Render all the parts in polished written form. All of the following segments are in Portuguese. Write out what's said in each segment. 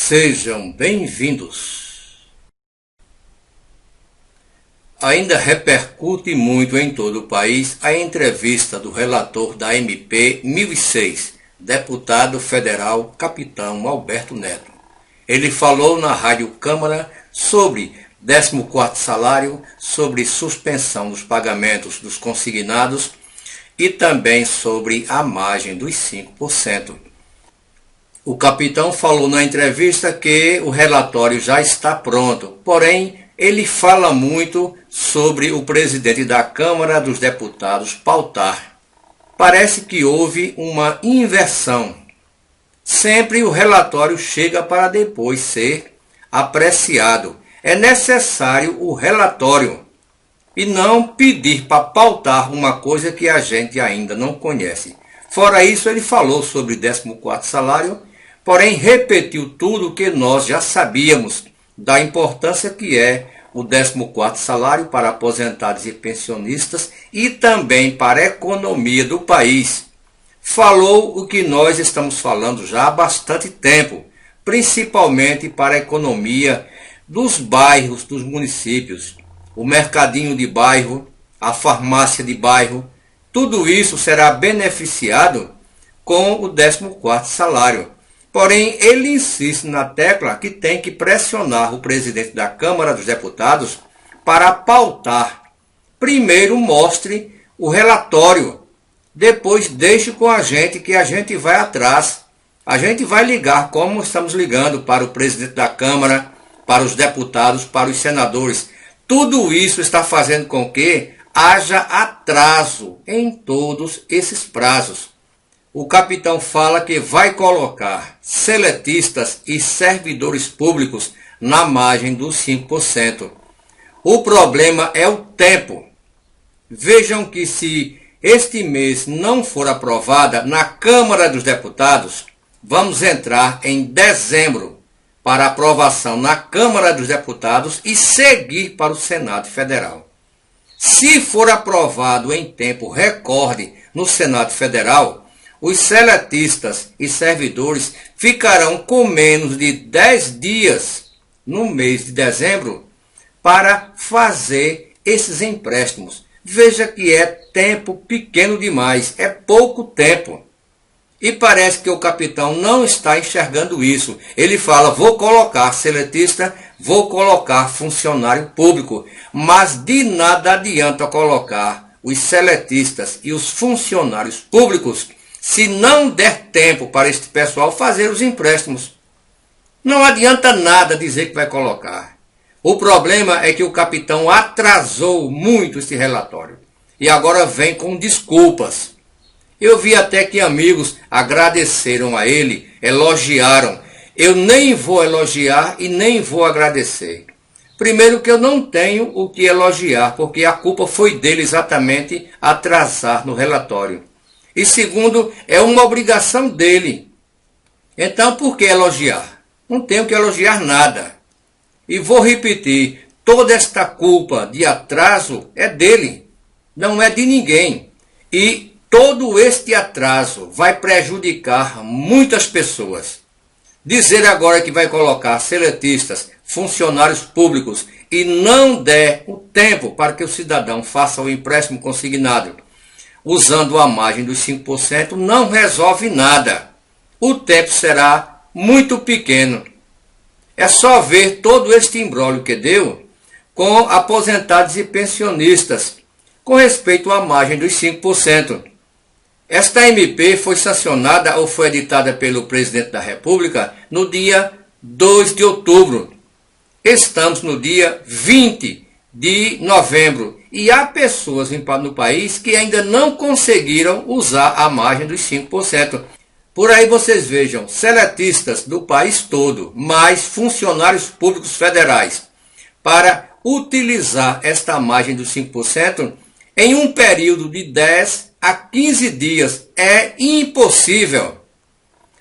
Sejam bem-vindos. Ainda repercute muito em todo o país a entrevista do relator da MP 1006, deputado federal Capitão Alberto Neto. Ele falou na Rádio Câmara sobre 14º salário, sobre suspensão dos pagamentos dos consignados e também sobre a margem dos 5%. O capitão falou na entrevista que o relatório já está pronto, porém ele fala muito sobre o presidente da Câmara dos Deputados pautar. Parece que houve uma inversão. Sempre o relatório chega para depois ser apreciado. É necessário o relatório e não pedir para pautar uma coisa que a gente ainda não conhece. Fora isso, ele falou sobre 14º salário, porém repetiu tudo o que nós já sabíamos da importância que é o 14º salário para aposentados e pensionistas e também para a economia do país. Falou o que nós estamos falando já há bastante tempo, principalmente para a economia dos bairros, dos municípios, o mercadinho de bairro, a farmácia de bairro, tudo isso será beneficiado com o 14º salário. Porém, ele insiste na tecla que tem que pressionar o presidente da Câmara dos Deputados para pautar. Primeiro mostre o relatório, depois deixe com a gente que a gente vai atrás. A gente vai ligar como estamos ligando para o presidente da Câmara, para os deputados, para os senadores. Tudo isso está fazendo com que haja atraso em todos esses prazos. O capitão fala que vai colocar seletistas e servidores públicos na margem dos 5%. O problema é o tempo. Vejam que se este mês não for aprovada na Câmara dos Deputados, vamos entrar em dezembro para aprovação na Câmara dos Deputados e seguir para o Senado Federal. Se for aprovado em tempo recorde no Senado Federal, os seletistas e servidores ficarão com menos de 10 dias no mês de dezembro para fazer esses empréstimos. Veja que é tempo pequeno demais, é pouco tempo. E parece que o capitão não está enxergando isso. Ele fala, vou colocar seletista, vou colocar funcionário público, mas de nada adianta colocar os seletistas e os funcionários públicos se não der tempo para este pessoal fazer os empréstimos. Não adianta nada dizer que vai colocar. O problema é que o capitão atrasou muito esse relatório e agora vem com desculpas. Eu vi até que amigos agradeceram a ele, elogiaram. Eu nem vou elogiar e nem vou agradecer. Primeiro que eu não tenho o que elogiar, porque a culpa foi dele exatamente atrasar no relatório. E segundo, é uma obrigação dele. Então, por que elogiar? Não tenho que elogiar nada. E vou repetir, toda esta culpa de atraso é dele, não é de ninguém. E todo este atraso vai prejudicar muitas pessoas. Dizer agora que vai colocar seletistas, funcionários públicos e não der o tempo para que o cidadão faça o empréstimo consignado, usando a margem dos 5%, não resolve nada. O tempo será muito pequeno. É só ver todo este imbróglio que deu com aposentados e pensionistas, com respeito à margem dos 5%. Esta MP foi sancionada ou foi editada pelo presidente da República no dia 2 de outubro. Estamos no dia 20 de novembro e há pessoas no país que ainda não conseguiram usar a margem dos 5%. Por aí vocês vejam seletistas do país todo, mais funcionários públicos federais, para utilizar esta margem dos 5% em um período de 10 a 15 dias. É impossível.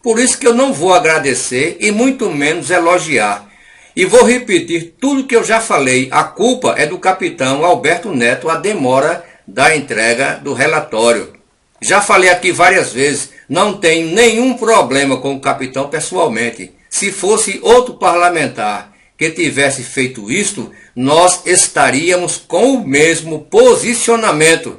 Por isso que eu não vou agradecer e muito menos elogiar. E vou repetir tudo que eu já falei. A culpa é do capitão Alberto Neto, a demora da entrega do relatório. Já falei aqui várias vezes, não tenho nenhum problema com o capitão pessoalmente. Se fosse outro parlamentar que tivesse feito isto, nós estaríamos com o mesmo posicionamento,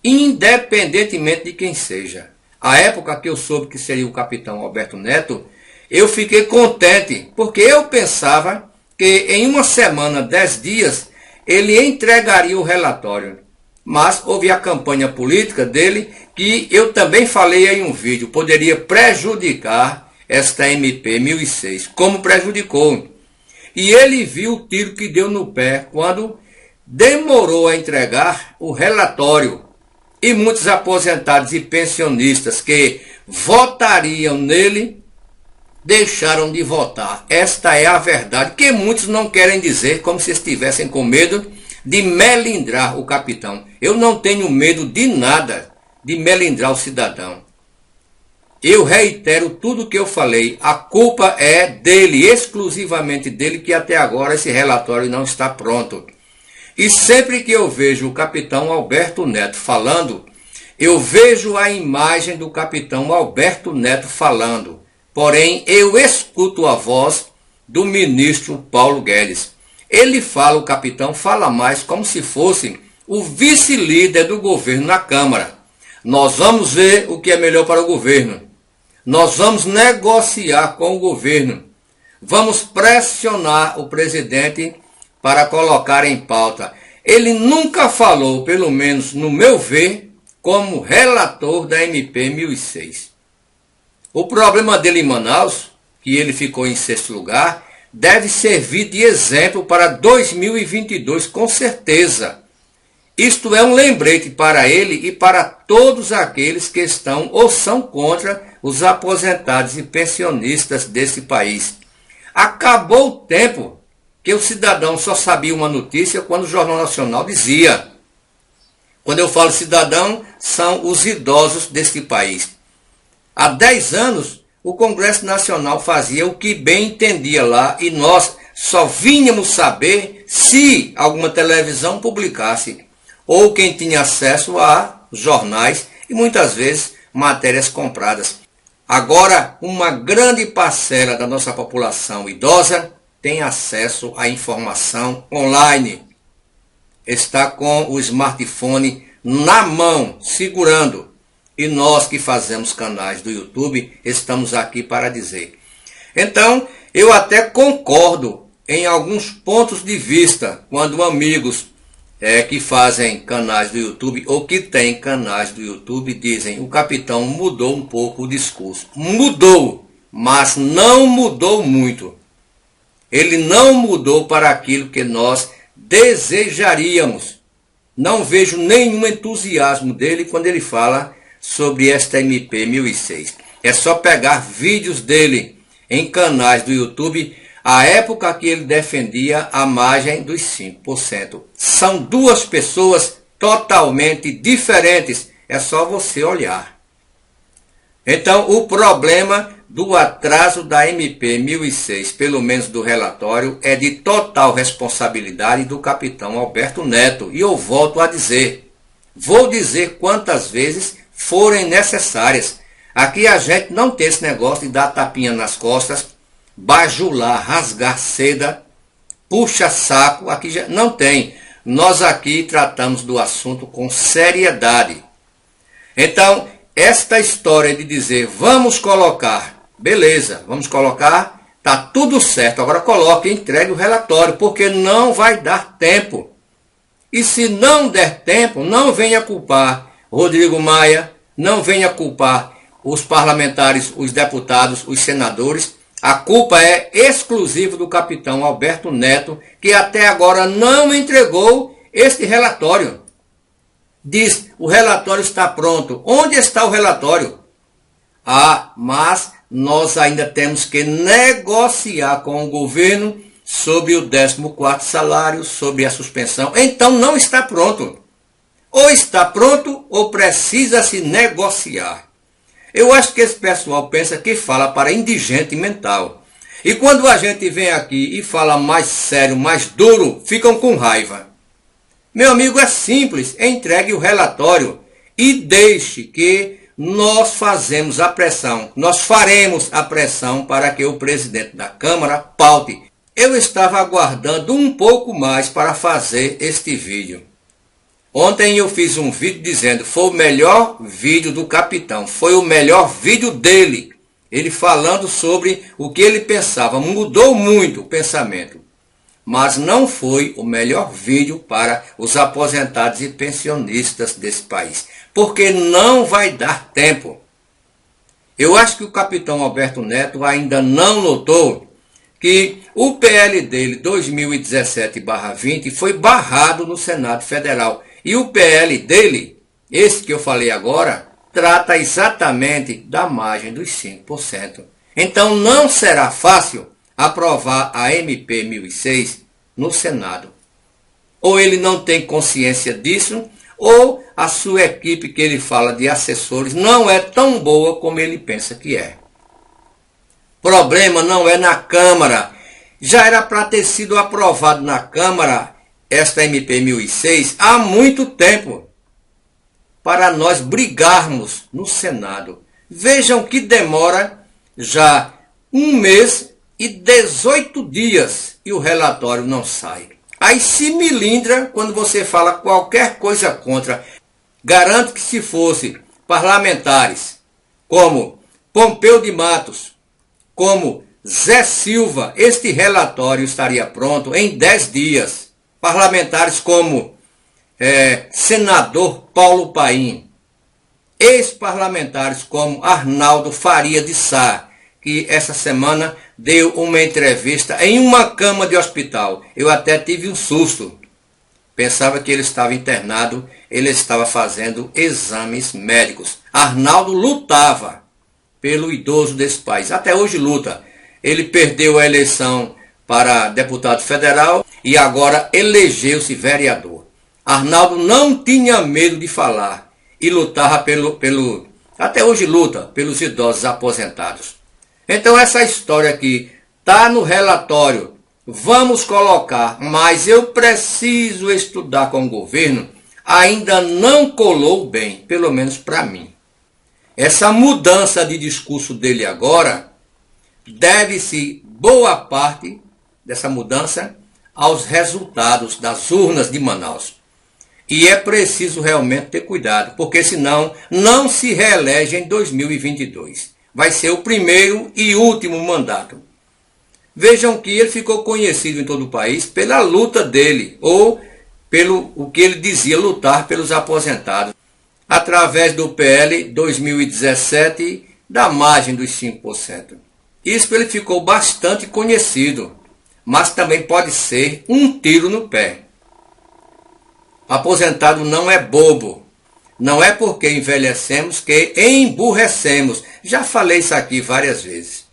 independentemente de quem seja. A época que eu soube que seria o capitão Alberto Neto, eu fiquei contente, porque eu pensava que em uma semana, 10 dias, ele entregaria o relatório. Mas houve a campanha política dele, que eu também falei em um vídeo, poderia prejudicar esta MP 1006, como prejudicou. E ele viu o tiro que deu no pé quando demorou a entregar o relatório. E muitos aposentados e pensionistas que votariam nele, deixaram de votar. Esta é a verdade, que muitos não querem dizer, como se estivessem com medo de melindrar o capitão. Eu não tenho medo de nada, de melindrar o cidadão. Eu reitero tudo o que eu falei. A culpa é dele, exclusivamente dele, que até agora esse relatório não está pronto. E sempre que eu vejo o capitão Alberto Neto falando, eu vejo a imagem do capitão Alberto Neto falando. Porém, eu escuto a voz do ministro Paulo Guedes. Ele fala, o capitão fala mais como se fosse o vice-líder do governo na Câmara. Nós vamos ver o que é melhor para o governo. Nós vamos negociar com o governo. Vamos pressionar o presidente para colocar em pauta. Ele nunca falou, pelo menos no meu ver, como relator da MP 1006. O problema dele em Manaus, que ele ficou em 6º lugar, deve servir de exemplo para 2022, com certeza. Isto é um lembrete para ele e para todos aqueles que estão ou são contra os aposentados e pensionistas desse país. Acabou o tempo que o cidadão só sabia uma notícia quando o Jornal Nacional dizia. Quando eu falo cidadão, são os idosos deste país. Há 10 anos, o Congresso Nacional fazia o que bem entendia lá e nós só vínhamos saber se alguma televisão publicasse ou quem tinha acesso a jornais e muitas vezes matérias compradas. Agora, uma grande parcela da nossa população idosa tem acesso à informação online. Está com o smartphone na mão, segurando. E nós que fazemos canais do YouTube, estamos aqui para dizer. Então, eu até concordo em alguns pontos de vista, quando amigos que fazem canais do YouTube ou que têm canais do YouTube dizem o capitão mudou um pouco o discurso. Mudou, mas não mudou muito. Ele não mudou para aquilo que nós desejaríamos. Não vejo nenhum entusiasmo dele quando ele fala sobre esta MP 1006. É só pegar vídeos dele em canais do YouTube, a época que ele defendia a margem dos 5%. São duas pessoas totalmente diferentes, é só você olhar. Então, o problema do atraso da MP 1006, pelo menos do relatório, é de total responsabilidade do capitão Alberto Neto. E eu volto a dizer, vou dizer quantas vezes forem necessárias. Aqui a gente não tem esse negócio de dar tapinha nas costas, bajular, rasgar seda, puxa saco, aqui já não tem. Nós aqui tratamos do assunto com seriedade. Então, esta história de dizer, vamos colocar, beleza, vamos colocar, tá tudo certo, agora coloque, entregue o relatório, porque não vai dar tempo. E se não der tempo, não venha culpar Rodrigo Maia, não venha culpar os parlamentares, os deputados, os senadores. A culpa é exclusiva do capitão Alberto Neto, que até agora não entregou este relatório. Diz, o relatório está pronto. Onde está o relatório? Ah, mas nós ainda temos que negociar com o governo sobre o 14º salário, sobre a suspensão. Então não está pronto. Ou está pronto ou precisa se negociar. Eu acho que esse pessoal pensa que fala para indigente mental. E quando a gente vem aqui e fala mais sério, mais duro, ficam com raiva. Meu amigo, é simples, entregue o relatório e deixe que nós fazemos a pressão, nós faremos a pressão para que o presidente da Câmara paute. Eu estava aguardando um pouco mais para fazer este vídeo. Ontem eu fiz um vídeo dizendo que foi o melhor vídeo do capitão, foi o melhor vídeo dele. Ele falando sobre o que ele pensava, mudou muito o pensamento. Mas não foi o melhor vídeo para os aposentados e pensionistas desse país. Porque não vai dar tempo. Eu acho que o capitão Alberto Neto ainda não notou que o PL dele 2017/20 foi barrado no Senado Federal. E o PL dele, esse que eu falei agora, trata exatamente da margem dos 5%. Então não será fácil aprovar a MP 1006 no Senado. Ou ele não tem consciência disso, ou a sua equipe que ele fala de assessores não é tão boa como ele pensa que é. Problema não é na Câmara. Já era para ter sido aprovado na Câmara esta MP 1006 há muito tempo, para nós brigarmos no Senado. Vejam que demora já 1 mês e 18 dias e o relatório não sai. Aí se milindra quando você fala qualquer coisa contra. Garanto que se fosse parlamentares como Pompeu de Matos, como Zé Silva, este relatório estaria pronto em 10 dias. Parlamentares como senador Paulo Paim, ex-parlamentares como Arnaldo Faria de Sá, que essa semana deu uma entrevista em uma cama de hospital. Eu até tive um susto. Pensava que ele estava internado, ele estava fazendo exames médicos. Arnaldo lutava pelo idoso desse país, até hoje luta. Ele perdeu a eleição para deputado federal e agora elegeu-se vereador. Arnaldo não tinha medo de falar e lutava até hoje luta pelos idosos aposentados. Então essa história aqui está no relatório, vamos colocar, mas eu preciso estudar com o governo, ainda não colou bem, pelo menos para mim. Essa mudança de discurso dele agora, deve-se boa parte dessa mudança aos resultados das urnas de Manaus. E é preciso realmente ter cuidado, porque senão não se reelege em 2022. Vai ser o primeiro e último mandato. Vejam que ele ficou conhecido em todo o país pela luta dele, ou pelo o que ele dizia lutar pelos aposentados, através do PL 2017 da margem dos 5%. Isso ele ficou bastante conhecido, mas também pode ser um tiro no pé. Aposentado não é bobo. Não é porque envelhecemos que emburrecemos. Já falei isso aqui várias vezes.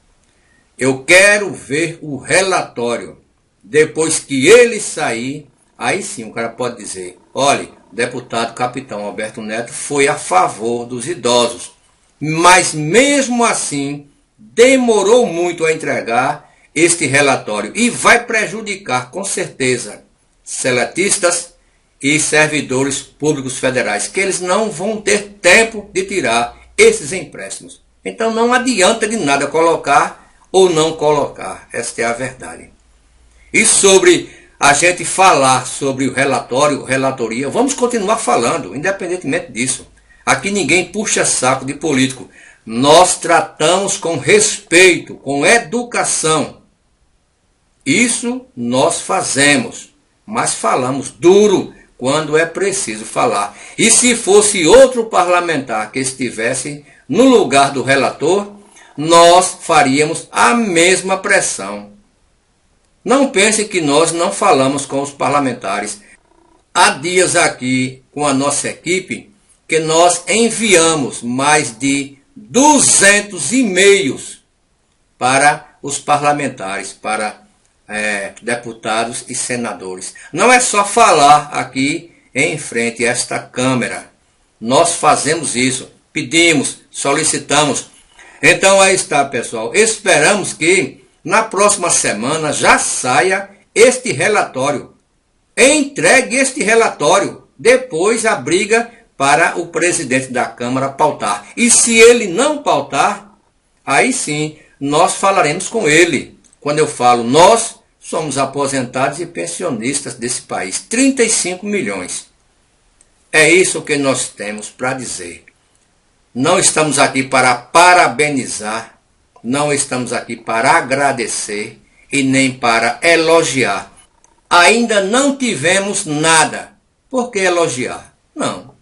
Eu quero ver o relatório. Depois que ele sair, aí sim o cara pode dizer, olha, o deputado capitão Alberto Neto foi a favor dos idosos. Mas mesmo assim, demorou muito a entregar este relatório. E vai prejudicar, com certeza, seletistas e servidores públicos federais, que eles não vão ter tempo de tirar esses empréstimos. Então não adianta de nada colocar ou não colocar, esta é a verdade. E sobre a gente falar sobre o relatório, relatoria, vamos continuar falando, independentemente disso. Aqui ninguém puxa saco de político. Nós tratamos com respeito, com educação. Isso nós fazemos, mas falamos duro quando é preciso falar. E se fosse outro parlamentar que estivesse no lugar do relator, nós faríamos a mesma pressão. Não pense que nós não falamos com os parlamentares. Há dias aqui com a nossa equipe que nós enviamos mais de 200 e-mails para os parlamentares, para deputados e senadores. Não é só falar aqui em frente a esta câmera. Nós fazemos isso, pedimos, solicitamos. Então aí está, pessoal. Esperamos que na próxima semana já saia este relatório. Entregue este relatório. Depois a briga para o presidente da Câmara pautar. E se ele não pautar, aí sim, nós falaremos com ele. Quando eu falo nós, somos aposentados e pensionistas desse país. 35 milhões. É isso que nós temos para dizer. Não estamos aqui para parabenizar, não estamos aqui para agradecer e nem para elogiar. Ainda não tivemos nada. Por que elogiar? Não.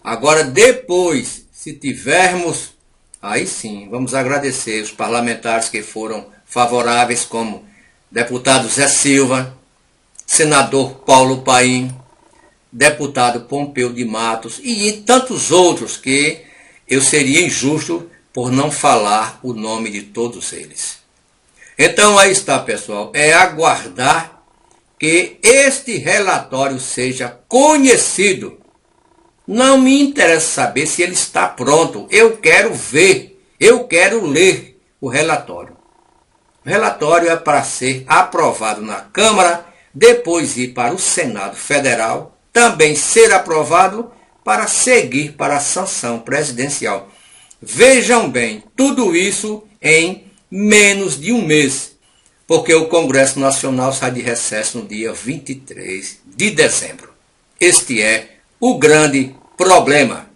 Agora, depois, se tivermos, aí sim, vamos agradecer os parlamentares que foram favoráveis, como deputado Zé Silva, senador Paulo Paim, deputado Pompeu de Matos e tantos outros que eu seria injusto por não falar o nome de todos eles. Então aí está, pessoal, é aguardar que este relatório seja conhecido. Não me interessa saber se ele está pronto, eu quero ver, eu quero ler o relatório. O relatório é para ser aprovado na Câmara, depois ir para o Senado Federal, também ser aprovado para seguir para a sanção presidencial. Vejam bem, tudo isso em menos de um mês, porque o Congresso Nacional sai de recesso no dia 23 de dezembro. Este é o grande problema.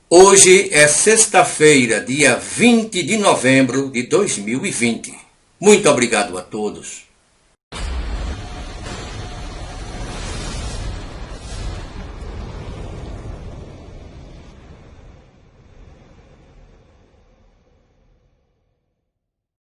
Hoje é sexta-feira, dia 20 de novembro de 2020. Muito obrigado a todos.